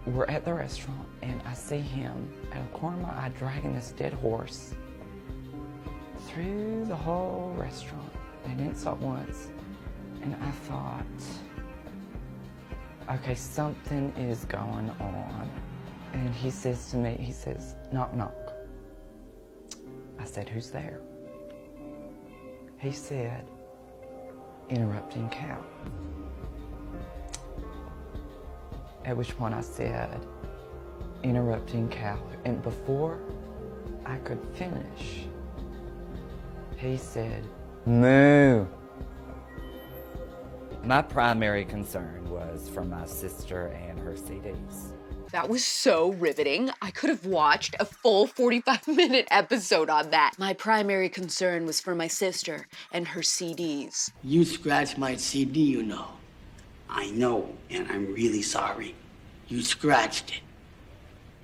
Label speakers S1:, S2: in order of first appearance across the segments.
S1: we're at the restaurant, and I see him at a corner of my eye dragging this dead horse through the whole restaurant. They didn't stop once. And I thought, okay, something is going on. And he says to me, he says, knock, knock. I said, who's there? He said, interrupting cow. At which point I said, interrupting cow. And before I could finish, he said, moo. My primary concern was for my sister and her CDs.
S2: That was so riveting. I could have watched a full 45-minute episode on that. My primary concern was for my sister and her CDs.
S3: You scratched my CD, you know. I know, and I'm really sorry. You scratched it.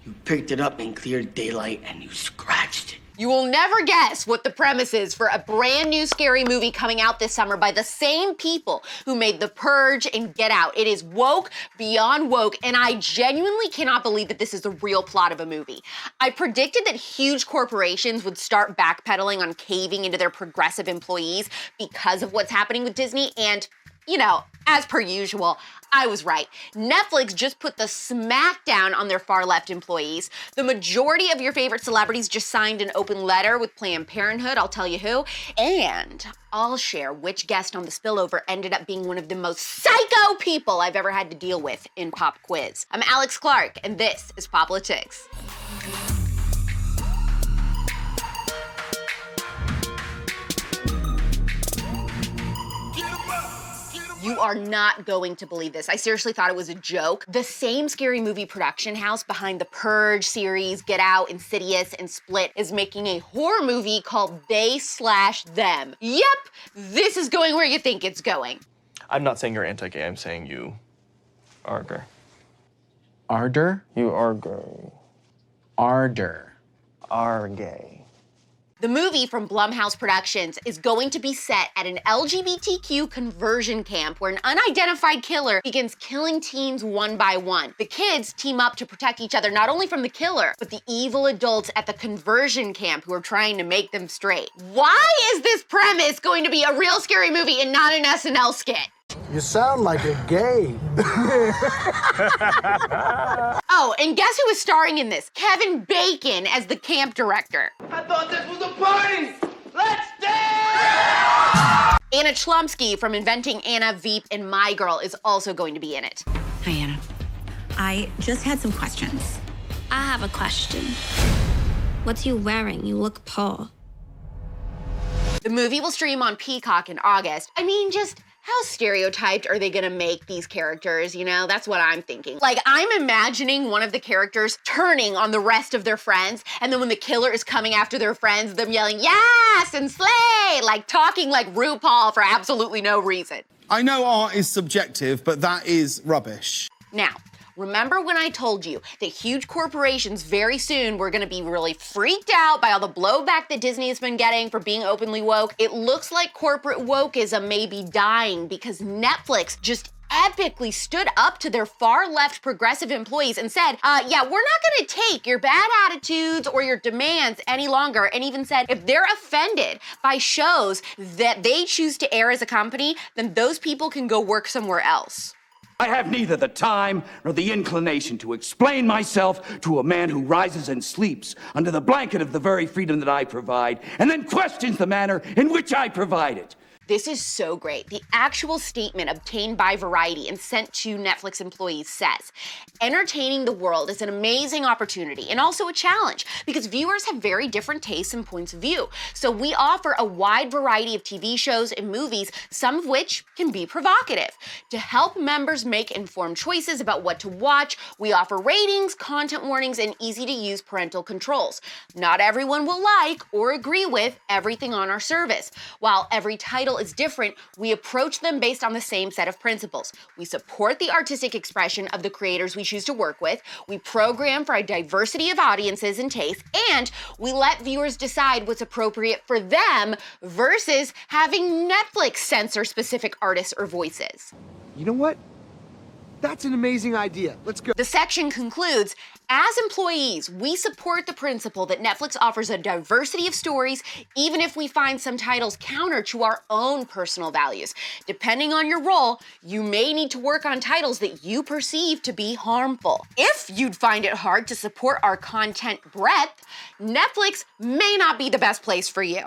S3: You picked it up in clear daylight and you scratched it.
S2: You will never guess what the premise is for a brand new scary movie coming out this summer by the same people who made The Purge and Get Out. It is woke beyond woke, and I genuinely cannot believe that this is the real plot of a movie. I predicted that huge corporations would start backpedaling on caving into their progressive employees because of what's happening with Disney, and you know, as per usual, I was right. Netflix just put the smackdown on their far-left employees. The majority of your favorite celebrities just signed an open letter with Planned Parenthood, I'll tell you who. And I'll share which guest on the Spillover ended up being one of the most psycho people I've ever had to deal with in Pop Quiz. I'm Alex Clark, and this is POPlitics. You are not going to believe this. I seriously thought it was a joke. The same scary movie production house behind the Purge series, Get Out, Insidious, and Split is making a horror movie called They/Them. Yep, this is going where you think it's going.
S4: I'm not saying you're anti-gay, I'm saying you are gay.
S5: Ardor?
S4: You are gay.
S5: Ardor.
S4: Are gay.
S2: The movie from Blumhouse Productions is going to be set at an LGBTQ conversion camp where an unidentified killer begins killing teens one by one. The kids team up to protect each other not only from the killer, but the evil adults at the conversion camp who are trying to make them straight. Why is this premise going to be a real scary movie and not an SNL skit?
S6: You sound like a gay.
S2: Oh, and guess who is starring in this? Kevin Bacon as the camp director.
S7: I thought this was a party! Let's dance!
S2: Anna Chlumsky from Inventing Anna, Veep, and My Girl is also going to be in it.
S8: Hi, Anna. I just had some questions.
S9: I have a question. What are you wearing? You look poor.
S2: The movie will stream on Peacock in August. I mean, just how stereotyped are they gonna make these characters, you know? That's what I'm thinking. Like, I'm imagining one of the characters turning on the rest of their friends, and then when the killer is coming after their friends, them yelling, yes, and slay, like talking like RuPaul for absolutely no reason.
S10: I know art is subjective, but that is rubbish.
S2: Now, remember when I told you that huge corporations very soon were gonna be really freaked out by all the blowback that Disney has been getting for being openly woke? It looks like corporate wokeism may be dying because Netflix just epically stood up to their far-left progressive employees and said, yeah, we're not gonna take your bad attitudes or your demands any longer, and even said if they're offended by shows that they choose to air as a company, then those people can go work somewhere else.
S11: I have neither the time nor the inclination to explain myself to a man who rises and sleeps under the blanket of the very freedom that I provide, and then questions the manner in which I provide it.
S2: This is so great. The actual statement obtained by Variety and sent to Netflix employees says, entertaining the world is an amazing opportunity and also a challenge because viewers have very different tastes and points of view. So we offer a wide variety of TV shows and movies, some of which can be provocative. To help members make informed choices about what to watch, we offer ratings, content warnings, and easy-to-use parental controls. Not everyone will like or agree with everything on our service. While every title is different, we approach them based on the same set of principles. We support the artistic expression of the creators we choose to work with, we program for a diversity of audiences and tastes, and we let viewers decide what's appropriate for them versus having Netflix censor specific artists or voices.
S11: You know what?
S6: That's an amazing idea. Let's go.
S2: The section concludes, as employees, we support the principle that Netflix offers a diversity of stories, even if we find some titles counter to our own personal values. Depending on your role, you may need to work on titles that you perceive to be harmful. If you'd find it hard to support our content breadth, Netflix may not be the best place for you.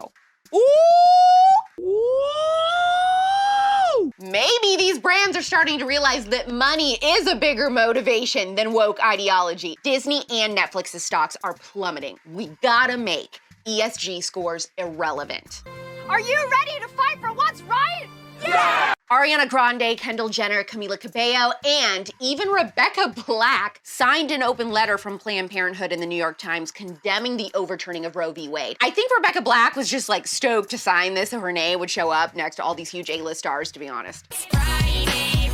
S2: Maybe these brands are starting to realize that money is a bigger motivation than woke ideology. Disney and Netflix's stocks are plummeting. We gotta make ESG scores irrelevant.
S12: Are you ready to fight for what's right?
S2: Yeah! Ariana Grande, Kendall Jenner, Camila Cabello, and even Rebecca Black signed an open letter from Planned Parenthood in the New York Times condemning the overturning of Roe v. Wade. I think Rebecca Black was just like stoked to sign this so her name would show up next to all these huge A-list stars, to be honest.
S12: Friday,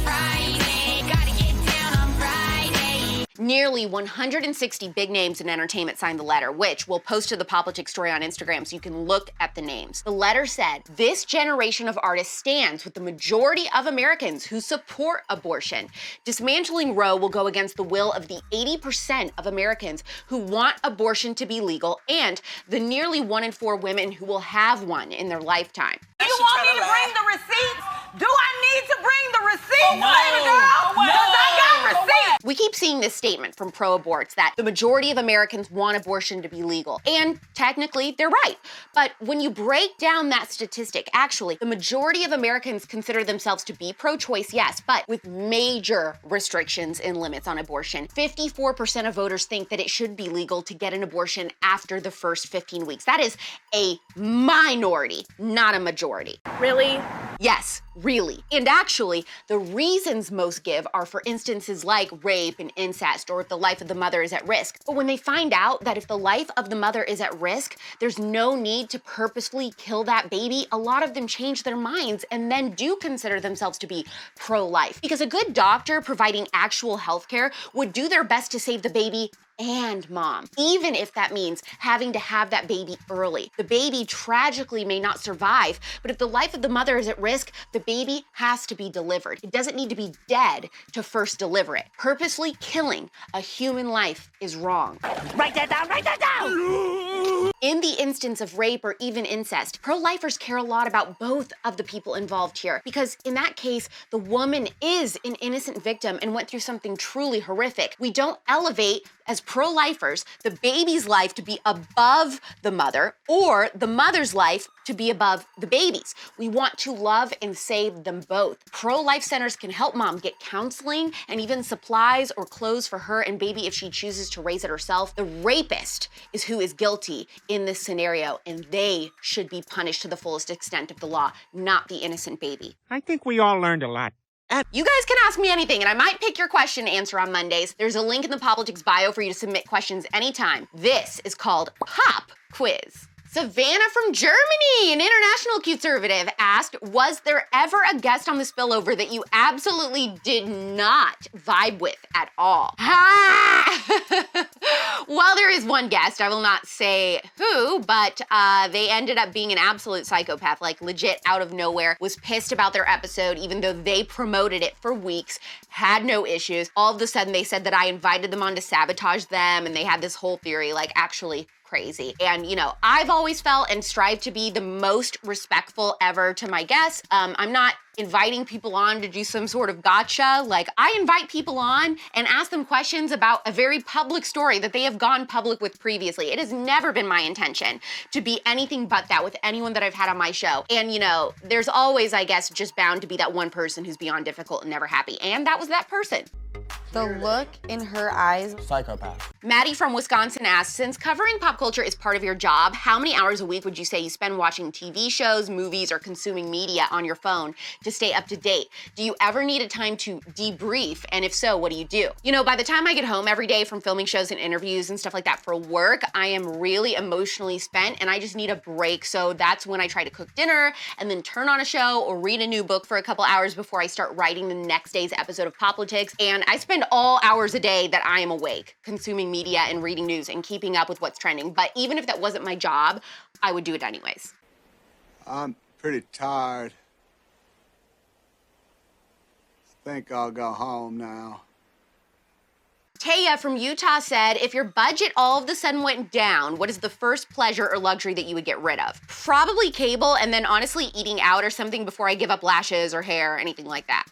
S12: gotta get down on Friday.
S2: Nearly 160 big names in entertainment signed the letter, which we'll post to the POPlitics story on Instagram so you can look at the names. The letter said, this generation of artists stands with the majority of Americans who support abortion. Dismantling Roe will go against the will of the 80% of Americans who want abortion to be legal and the nearly 1 in 4 women who will have one in their lifetime.
S12: You want me to bring the receipts? Do I need to bring the receipts, baby girl? Because I got receipts.
S2: We keep seeing this statement from pro-aborts that the majority of Americans want abortion to be legal. And technically, they're right. But when you break down that statistic, actually, the majority of Americans consider themselves to be pro-choice, yes, but with major restrictions and limits on abortion. 54% of voters think that it should be legal to get an abortion after the first 15 weeks. That is a minority, not a majority.
S12: Really?
S2: Yes, really. And actually, the reasons most give are for instances like rape and incest, or if the life of the mother is at risk. But when they find out that if the life of the mother is at risk, there's no need to purposefully kill that baby, a lot of them change their minds and then do consider themselves to be pro-life. Because a good doctor providing actual healthcare would do their best to save the baby and mom, even if that means having to have that baby early. The baby tragically may not survive, but if the life of the mother is at risk, the baby has to be delivered. It doesn't need to be dead to first deliver it. Purposely killing a human life is wrong.
S12: Write that down, write that down!
S2: In the instance of rape or even incest, pro-lifers care a lot about both of the people involved here, because in that case, the woman is an innocent victim and went through something truly horrific. We don't elevate, as pro-lifers, the baby's life to be above the mother or the mother's life to be above the baby's. We want to love and save them both. Pro-life centers can help mom get counseling and even supplies or clothes for her and baby if she chooses to raise it herself. The rapist is who is guilty in this scenario, and they should be punished to the fullest extent of the law, not the innocent baby.
S13: I think we all learned a lot.
S2: You guys can ask me anything, and I might pick your question to answer on Mondays. There's a link in the POPlitics bio for you to submit questions anytime. This is called Pop Quiz. Savannah from Germany, an international conservative, asked, was there ever a guest on the Spillover that you absolutely did not vibe with at all? Ha! Well, there is one guest, I will not say who, but they ended up being an absolute psychopath, like legit out of nowhere, was pissed about their episode even though they promoted it for weeks, had no issues. All of a sudden they said that I invited them on to sabotage them, and they had this whole theory, like actually crazy. And you know, I've always felt and strived to be the most respectful ever to my guests. I'm not inviting people on to do some sort of gotcha. Like, I invite people on and ask them questions about a very public story that they have gone public with previously. It has never been my intention to be anything but that with anyone that I've had on my show. And you know, there's always, I guess, just bound to be that one person who's beyond difficult and never happy. And that was that person.
S14: The look in her eyes.
S5: Psychopath.
S2: Maddie from Wisconsin asked, since covering pop culture is part of your job, how many hours a week would you say you spend watching TV shows, movies, or consuming media on your phone to stay up to date? Do you ever need a time to debrief? And if so, what do you do? You know, by the time I get home every day from filming shows and interviews and stuff like that for work, I am really emotionally spent and I just need a break. So that's when I try to cook dinner and then turn on a show or read a new book for a couple hours before I start writing the next day's episode of POPlitics. And I spend all hours a day that I am awake, consuming media and reading news and keeping up with what's trending. But even if that wasn't my job, I would do it anyways.
S15: I'm pretty tired.
S6: think I'll go home now.
S2: Taya from Utah said, if your budget all of a sudden went down, what is the first pleasure or luxury that you would get rid of? Probably cable, and then honestly eating out or something before I give up lashes or hair or anything like that.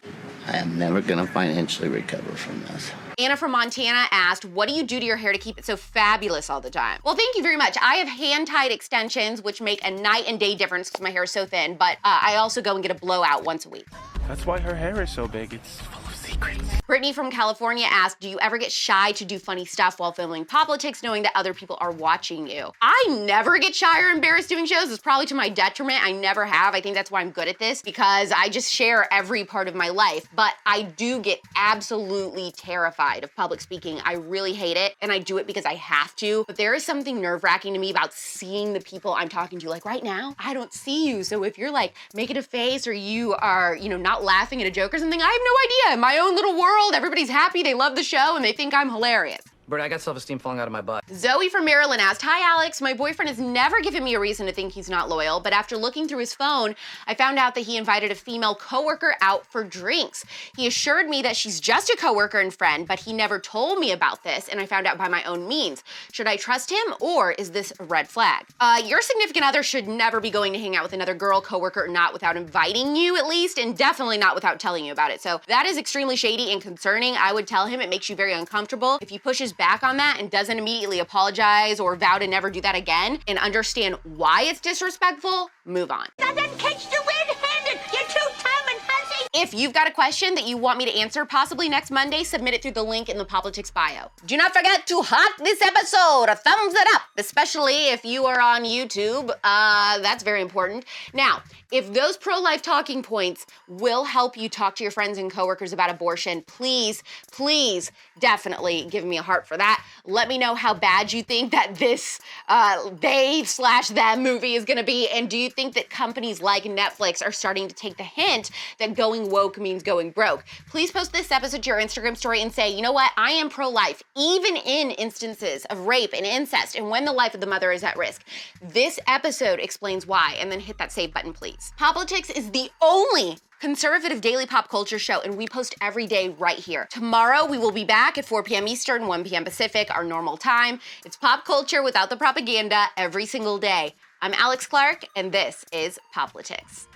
S3: I am never gonna financially recover from this.
S2: Anna from Montana asked, what do you do to your hair to keep it so fabulous all the time? Well, thank you very much. I have hand-tied extensions, which make a night and day difference because my hair is so thin, but I also go and get a blowout once a week.
S4: That's why her hair is so big. It's full of secrets.
S2: Brittany from California asked, do you ever get shy to do funny stuff while filming POPlitics knowing that other people are watching you? I never get shy or embarrassed doing shows. It's probably to my detriment. I never have. I think that's why I'm good at this, because I just share every part of my life. But I do get absolutely terrified of public speaking. I really hate it, and I do it because I have to. But there is something nerve-wracking to me about seeing the people I'm talking to. Like right now, I don't see you. So if you're like making a face or you are, not laughing at a joke or something, I have no idea. In my own little world, everybody's happy, they love the show, and they think I'm hilarious.
S13: Bert, I got self-esteem falling out of my butt.
S2: Zoe from Maryland asked, hi Alex, my boyfriend has never given me a reason to think he's not loyal, but after looking through his phone, I found out that he invited a female coworker out for drinks. He assured me that she's just a coworker and friend, but he never told me about this, and I found out by my own means. Should I trust him, or is this a red flag? Your significant other should never be going to hang out with another girl coworker or not without inviting you at least, and definitely not without telling you about it. So that is extremely shady and concerning. I would tell him it makes you very uncomfortable. If he pushes back on that and doesn't immediately apologize or vow to never do that again and understand why it's disrespectful, move on.
S12: Doesn't catch the red-handed. You're too time and hussy.
S2: If you've got a question that you want me to answer possibly next Monday, submit it through the link in the POPlitics bio. Do not forget to heart this episode, thumbs it up, especially if you are on YouTube. That's very important. Now, if those pro-life talking points will help you talk to your friends and coworkers about abortion, please, please, definitely give me a heart for that. Let me know how bad you think that this they/them movie is gonna be, and do you think that companies like Netflix are starting to take the hint that going woke means going broke? Please post this episode to your Instagram story and say, you know what, I am pro-life, even in instances of rape and incest and when the life of the mother is at risk. This episode explains why, and then hit that save button, please. POPlitics is the only conservative daily pop culture show, and we post every day right here. Tomorrow, we will be back at 4 p.m. Eastern, 1 p.m. Pacific, our normal time. It's pop culture without the propaganda every single day. I'm Alex Clark, and this is POPlitics.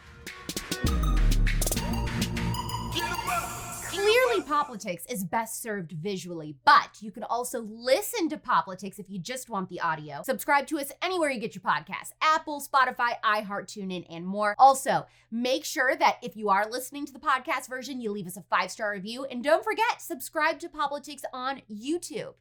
S15: Clearly, POPlitics is best served visually, but you can also listen to POPlitics if you just want the audio. Subscribe to us anywhere you get your podcasts: Apple, Spotify, iHeart, TuneIn, and more. Also, make sure that if you are listening to the podcast version, you leave us a 5-star review. And don't forget, subscribe to POPlitics on YouTube.